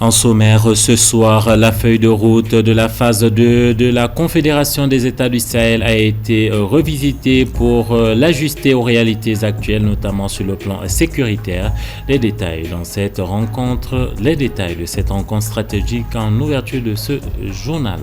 En sommaire, ce soir, la feuille de route de la phase 2 de la Confédération des États du Sahel a été revisitée pour l'ajuster aux réalités actuelles, notamment sur le plan sécuritaire. Les détails de cette rencontre stratégique en ouverture de ce journal.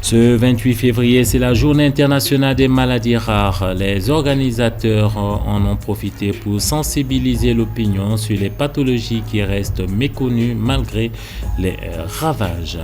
Ce 28 février, c'est la journée internationale des maladies rares. Les organisateurs en ont profité pour sensibiliser l'opinion sur les pathologies qui restent méconnues malgré les ravages.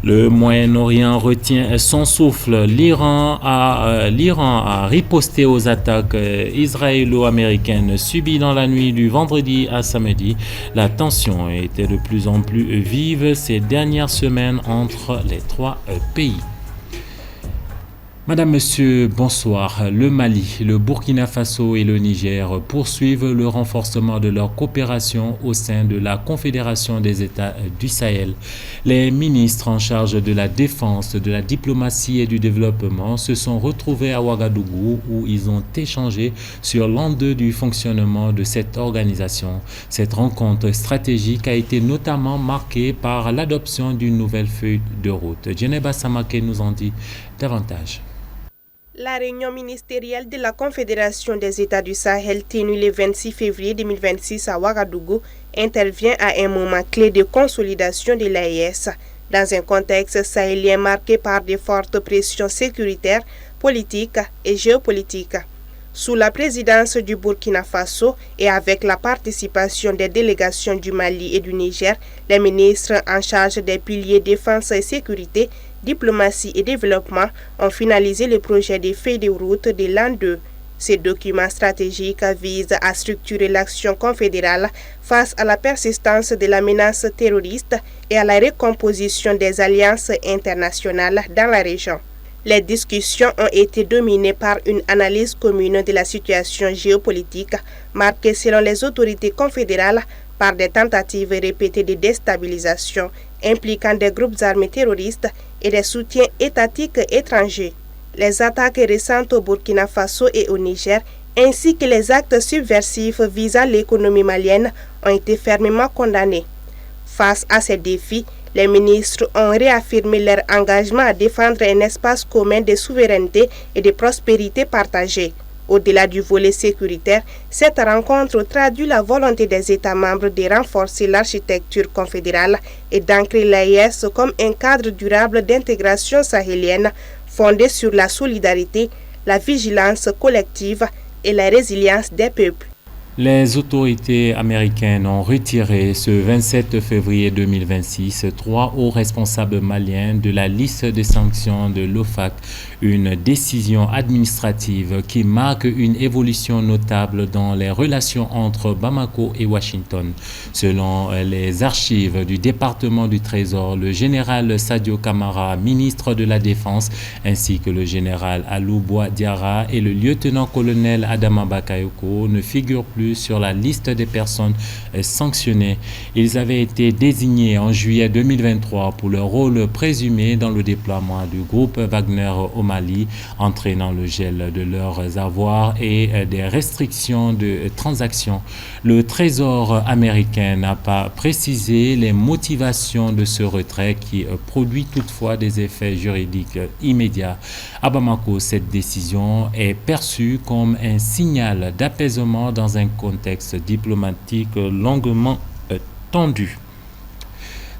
Le Moyen-Orient retient son souffle. L'Iran a riposté aux attaques israélo-américaines subies dans la nuit du vendredi à samedi. La tension était de plus en plus vive ces dernières semaines entre les trois pays. Madame, Monsieur, bonsoir. Le Mali, le Burkina Faso et le Niger poursuivent le renforcement de leur coopération au sein de la Confédération des États du Sahel. Les ministres en charge de la défense, de la diplomatie et du développement se sont retrouvés à Ouagadougou où ils ont échangé sur l'enjeu du fonctionnement de cette organisation. Cette rencontre stratégique a été notamment marquée par l'adoption d'une nouvelle feuille de route. Djeneba Samake nous en dit davantage. La réunion ministérielle de la Confédération des États du Sahel tenue le 26 février 2026 à Ouagadougou intervient à un moment clé de consolidation de l'AES dans un contexte sahélien marqué par de fortes pressions sécuritaires, politiques et géopolitiques. Sous la présidence du Burkina Faso et avec la participation des délégations du Mali et du Niger, les ministres en charge des piliers défense et sécurité, diplomatie et développement ont finalisé le projet de feuille de route de l'an 2. Ces documents stratégiques visent à structurer l'action confédérale face à la persistance de la menace terroriste et à la recomposition des alliances internationales dans la région. Les discussions ont été dominées par une analyse commune de la situation géopolitique, marquée selon les autorités confédérales par des tentatives répétées de déstabilisation impliquant des groupes armés terroristes et des soutiens étatiques étrangers. Les attaques récentes au Burkina Faso et au Niger, ainsi que les actes subversifs visant l'économie malienne, ont été fermement condamnés. Face à ces défis, les ministres ont réaffirmé leur engagement à défendre un espace commun de souveraineté et de prospérité partagée. Au-delà du volet sécuritaire, cette rencontre traduit la volonté des États membres de renforcer l'architecture confédérale et d'ancrer l'AES comme un cadre durable d'intégration sahélienne fondé sur la solidarité, la vigilance collective et la résilience des peuples. Les autorités américaines ont retiré ce 27 février 2026 3 hauts responsables maliens de la liste de sanctions de l'OFAC, une décision administrative qui marque une évolution notable dans les relations entre Bamako et Washington. Selon les archives du département du Trésor, le général Sadio Kamara, ministre de la Défense, ainsi que le général Alou Diarra et le lieutenant-colonel Adama Bakayoko ne figurent plus sur la liste des personnes sanctionnées. Ils avaient été désignés en juillet 2023 pour leur rôle présumé dans le déploiement du groupe Wagner au Mali, entraînant le gel de leurs avoirs et des restrictions de transactions. Le Trésor américain n'a pas précisé les motivations de ce retrait qui produit toutefois des effets juridiques immédiats. À Bamako, cette décision est perçue comme un signal d'apaisement dans un contexte diplomatique longuement tendu.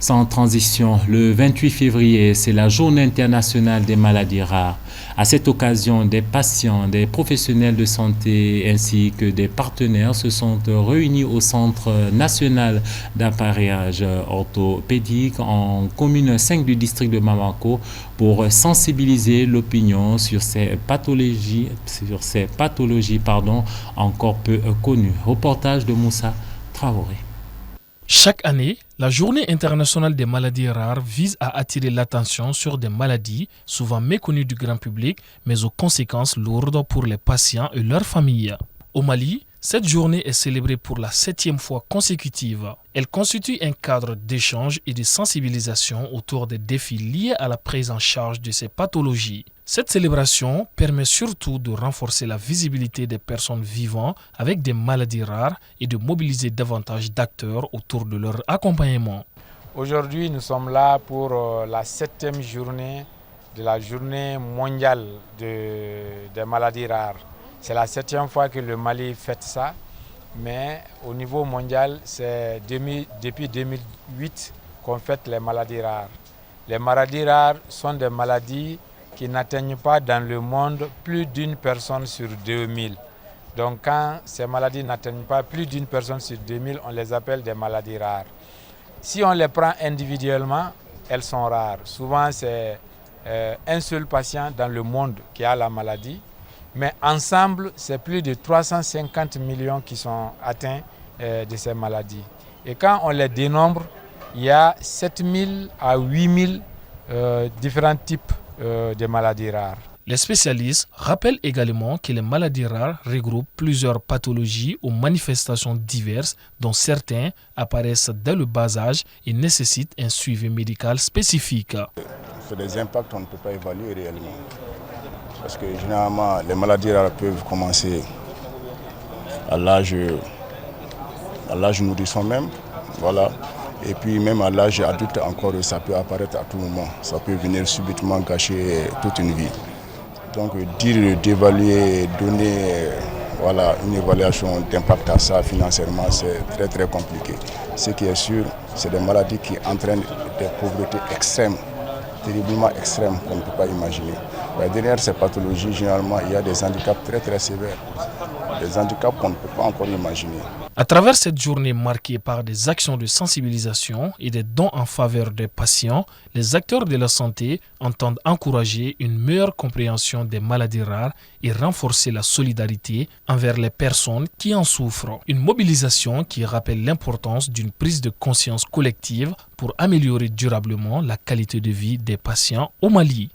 Sans transition, le 28 février, c'est la journée internationale des maladies rares. À cette occasion, des patients, des professionnels de santé ainsi que des partenaires se sont réunis au Centre national d'appareillage orthopédique en commune 5 du district de Bamako pour sensibiliser l'opinion sur ces pathologies encore peu connues. Reportage de Moussa Traoré. Chaque année, la Journée internationale des maladies rares vise à attirer l'attention sur des maladies souvent méconnues du grand public, mais aux conséquences lourdes pour les patients et leurs familles. Au Mali, cette journée est célébrée pour la 7e fois consécutive. Elle constitue un cadre d'échange et de sensibilisation autour des défis liés à la prise en charge de ces pathologies. Cette célébration permet surtout de renforcer la visibilité des personnes vivant avec des maladies rares et de mobiliser davantage d'acteurs autour de leur accompagnement. Aujourd'hui, nous sommes là pour la 7e journée de la journée mondiale des maladies rares. C'est la 7e fois que le Mali fête ça, mais au niveau mondial, c'est depuis 2008 qu'on fête les maladies rares. Les maladies rares sont des maladies qui n'atteignent pas dans le monde plus d'une personne sur 2000. Donc quand ces maladies n'atteignent pas plus d'une personne sur 2000, on les appelle des maladies rares. Si on les prend individuellement, elles sont rares. Souvent c'est un seul patient dans le monde qui a la maladie, mais ensemble c'est plus de 350 millions qui sont atteints de ces maladies. Et quand on les dénombre, il y a 7000 à 8000 différents types de maladies rares. Les spécialistes rappellent également que les maladies rares regroupent plusieurs pathologies ou manifestations diverses dont certains apparaissent dès le bas âge et nécessitent un suivi médical spécifique. C'est des impacts qu'on ne peut pas évaluer réellement. Parce que généralement, les maladies rares peuvent commencer à l'âge nourrisson même. Voilà. Et puis même à l'âge adulte encore, ça peut apparaître à tout moment. Ça peut venir subitement gâcher toute une vie. Donc d'évaluer, donner une évaluation d'impact à ça financièrement, c'est très très compliqué. Ce qui est sûr, c'est des maladies qui entraînent des pauvretés extrêmes, terriblement extrêmes qu'on ne peut pas imaginer. Derrière ces pathologies, généralement, il y a des handicaps très très sévères. Des handicaps qu'on ne peut pas encore imaginer. À travers cette journée marquée par des actions de sensibilisation et des dons en faveur des patients, les acteurs de la santé entendent encourager une meilleure compréhension des maladies rares et renforcer la solidarité envers les personnes qui en souffrent. Une mobilisation qui rappelle l'importance d'une prise de conscience collective pour améliorer durablement la qualité de vie des patients au Mali.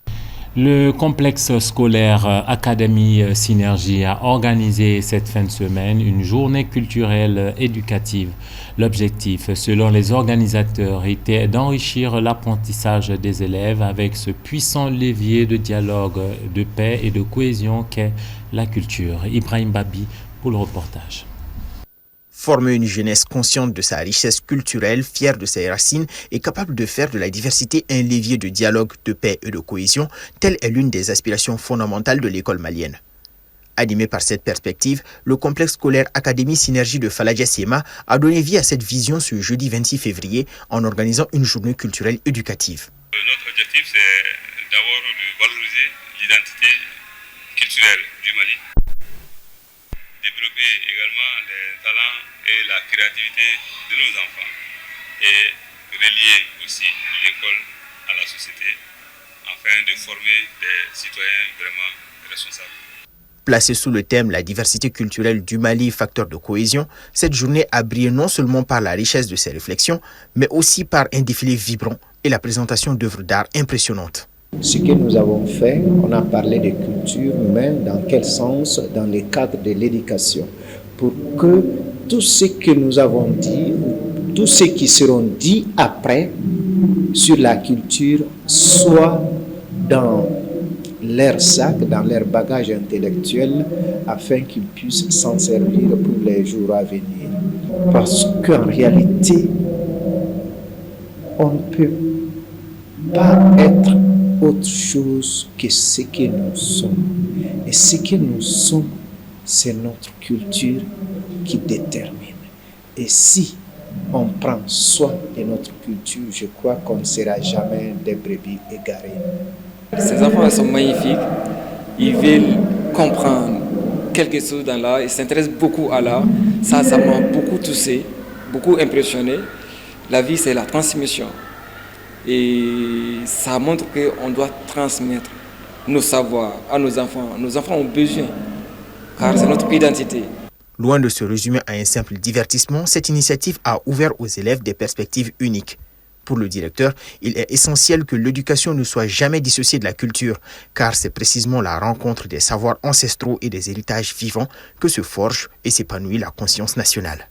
Le complexe scolaire Académie Synergie a organisé cette fin de semaine une journée culturelle éducative. L'objectif, selon les organisateurs, était d'enrichir l'apprentissage des élèves avec ce puissant levier de dialogue, de paix et de cohésion qu'est la culture. Ibrahim Babi pour le reportage. Former une jeunesse consciente de sa richesse culturelle, fière de ses racines et capable de faire de la diversité un levier de dialogue, de paix et de cohésion, telle est l'une des aspirations fondamentales de l'école malienne. Animé par cette perspective, le complexe scolaire Académie Synergie de Faladia Siema a donné vie à cette vision ce jeudi 26 février en organisant une journée culturelle éducative. Notre objectif, c'est d'abord de valoriser l'identité culturelle du Mali. Développer également les talents et la créativité de nos enfants et relier aussi l'école à la société afin de former des citoyens vraiment responsables. Placée sous le thème « La diversité culturelle du Mali, facteur de cohésion », cette journée a brillé non seulement par la richesse de ses réflexions, mais aussi par un défilé vibrant et la présentation d'œuvres d'art impressionnantes. Ce que nous avons fait, on a parlé de culture, mais dans quel sens? Dans le cadre de l'éducation, pour que tout ce que nous avons dit, tout ce qui seront dit après sur la culture, soit dans leur sac, dans leur bagage intellectuel, afin qu'ils puissent s'en servir pour les jours à venir. Parce qu'en réalité, on ne peut pas être autre chose que ce que nous sommes. Et ce que nous sommes, c'est notre culture qui détermine. Et si on prend soin de notre culture, je crois qu'on ne sera jamais des brebis égarées. Ces enfants sont magnifiques. Ils veulent comprendre quelque chose dans l'art. Ils s'intéressent beaucoup à l'art. Ça m'a beaucoup touché, beaucoup impressionné. La vie, c'est la transmission. Et ça montre qu'on doit transmettre nos savoirs à nos enfants. Nos enfants ont besoin, car c'est notre identité. Loin de se résumer à un simple divertissement, cette initiative a ouvert aux élèves des perspectives uniques. Pour le directeur, il est essentiel que l'éducation ne soit jamais dissociée de la culture, car c'est précisément la rencontre des savoirs ancestraux et des héritages vivants que se forge et s'épanouit la conscience nationale.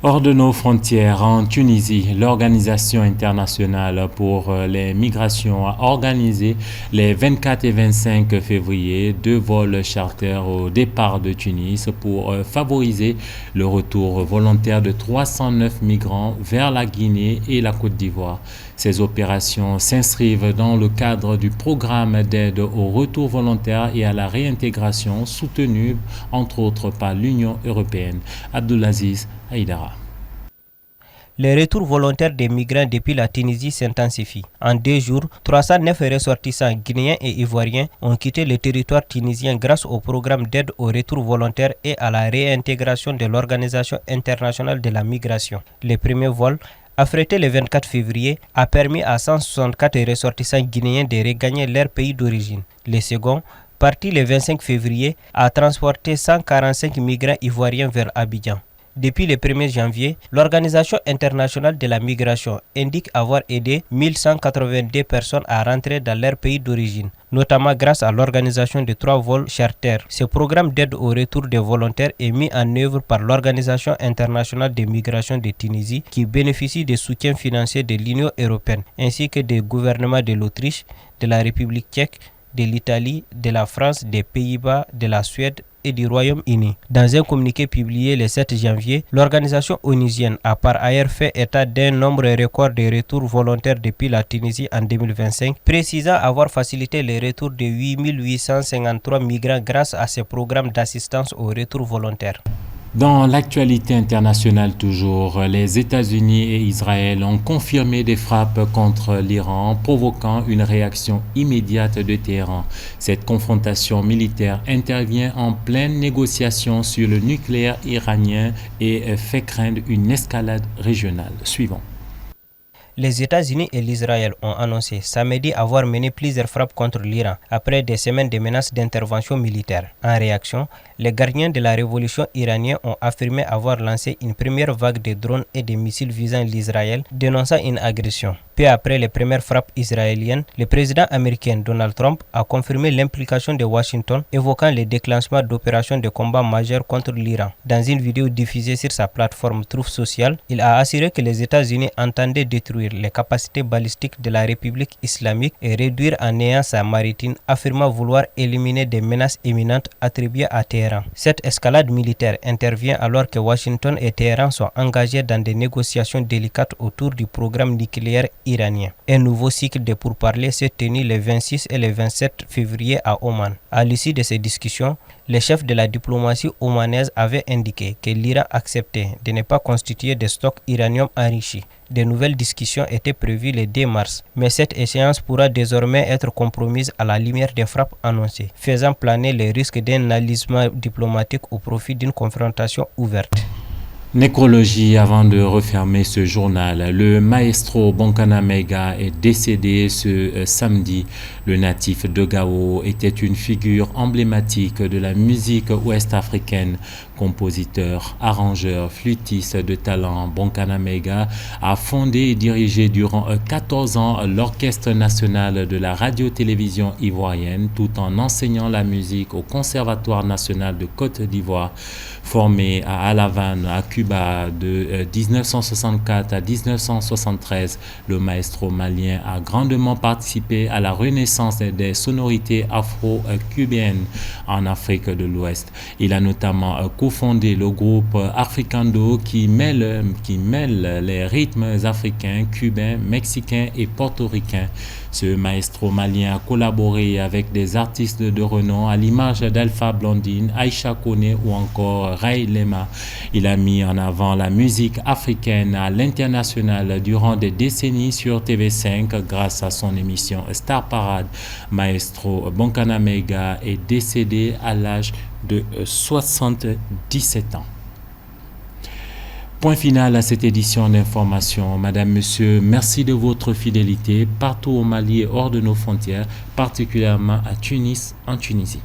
Hors de nos frontières, en Tunisie, l'Organisation internationale pour les migrations a organisé les 24 et 25 février 2 vols charters au départ de Tunis pour favoriser le retour volontaire de 309 migrants vers la Guinée et la Côte d'Ivoire. Ces opérations s'inscrivent dans le cadre du programme d'aide au retour volontaire et à la réintégration soutenu entre autres par l'Union européenne. Abdulaziz Haïdara. Les retours volontaires des migrants depuis la Tunisie s'intensifient. En 2 jours, 309 ressortissants guinéens et ivoiriens ont quitté le territoire tunisien grâce au programme d'aide au retour volontaire et à la réintégration de l'Organisation internationale de la migration. Le premier vol, affrété le 24 février, a permis à 164 ressortissants guinéens de regagner leur pays d'origine. Le second, parti le 25 février, a transporté 145 migrants ivoiriens vers Abidjan. Depuis le 1er janvier, l'Organisation internationale de la migration indique avoir aidé 1182 personnes à rentrer dans leur pays d'origine, notamment grâce à l'organisation de 3 vols charters. Ce programme d'aide au retour des volontaires est mis en œuvre par l'Organisation internationale de migration de Tunisie qui bénéficie des soutiens financiers de l'Union européenne ainsi que des gouvernements de l'Autriche, de la République tchèque, de l'Italie, de la France, des Pays-Bas, de la Suède et du Royaume-Uni. Dans un communiqué publié le 7 janvier, l'organisation onusienne a par ailleurs fait état d'un nombre record de retours volontaires depuis la Tunisie en 2025, précisant avoir facilité le retour de 8853 migrants grâce à ce programme d'assistance au retour volontaire. Dans l'actualité internationale toujours, les États-Unis et Israël ont confirmé des frappes contre l'Iran, provoquant une réaction immédiate de Téhéran. Cette confrontation militaire intervient en pleine négociation sur le nucléaire iranien et fait craindre une escalade régionale. Suivant. Les États-Unis et l'Israël ont annoncé samedi avoir mené plusieurs frappes contre l'Iran après des semaines de menaces d'intervention militaire. En réaction, les gardiens de la révolution iranienne ont affirmé avoir lancé une première vague de drones et de missiles visant l'Israël, dénonçant une agression. Peu après les premières frappes israéliennes, le président américain Donald Trump a confirmé l'implication de Washington, évoquant le déclenchement d'opérations de combat majeures contre l'Iran. Dans une vidéo diffusée sur sa plateforme Truth Social, il a assuré que les États-Unis entendaient détruire les capacités balistiques de la République islamique et réduire en néant sa maritime, affirmant vouloir éliminer des menaces imminentes attribuées à Téhéran. Cette escalade militaire intervient alors que Washington et Téhéran sont engagés dans des négociations délicates autour du programme nucléaire iranien. Un nouveau cycle de pourparlers s'est tenu le 26 et le 27 février à Oman. À l'issue de ces discussions, les chefs de la diplomatie omanaise avaient indiqué que l'Iran acceptait de ne pas constituer des stocks uranium enrichis. De nouvelles discussions étaient prévues le 2 mars, mais cette échéance pourra désormais être compromise à la lumière des frappes annoncées, faisant planer le risque d'un alisement diplomatique au profit d'une confrontation ouverte. Nécrologie avant de refermer ce journal. Le maestro Bonkana Mega est décédé ce samedi. Le natif de Gao était une figure emblématique de la musique ouest-africaine. Compositeur, arrangeur, flûtiste de talent, Bonkana Mega a fondé et dirigé durant 14 ans l'Orchestre national de la radio-télévision ivoirienne tout en enseignant la musique au Conservatoire national de Côte d'Ivoire. Formé à La Havane, à Cuba, de 1964 à 1973, le maestro malien a grandement participé à la renaissance des sonorités afro-cubaines en Afrique de l'Ouest. Il a notamment cofondé le groupe Africando qui mêle les rythmes africains, cubains, mexicains et portoricains. Ce maestro malien a collaboré avec des artistes de renom à l'image d'Alpha Blondine, Aïcha Kone ou encore Ray Lema. Il a mis en avant la musique africaine à l'international durant des décennies sur TV5 grâce à son émission Star Parade. Maestro Bonkana Mega est décédé à l'âge de 77 ans. Point final à cette édition d'information. Madame, Monsieur, merci de votre fidélité partout au Mali et hors de nos frontières, particulièrement à Tunis, en Tunisie.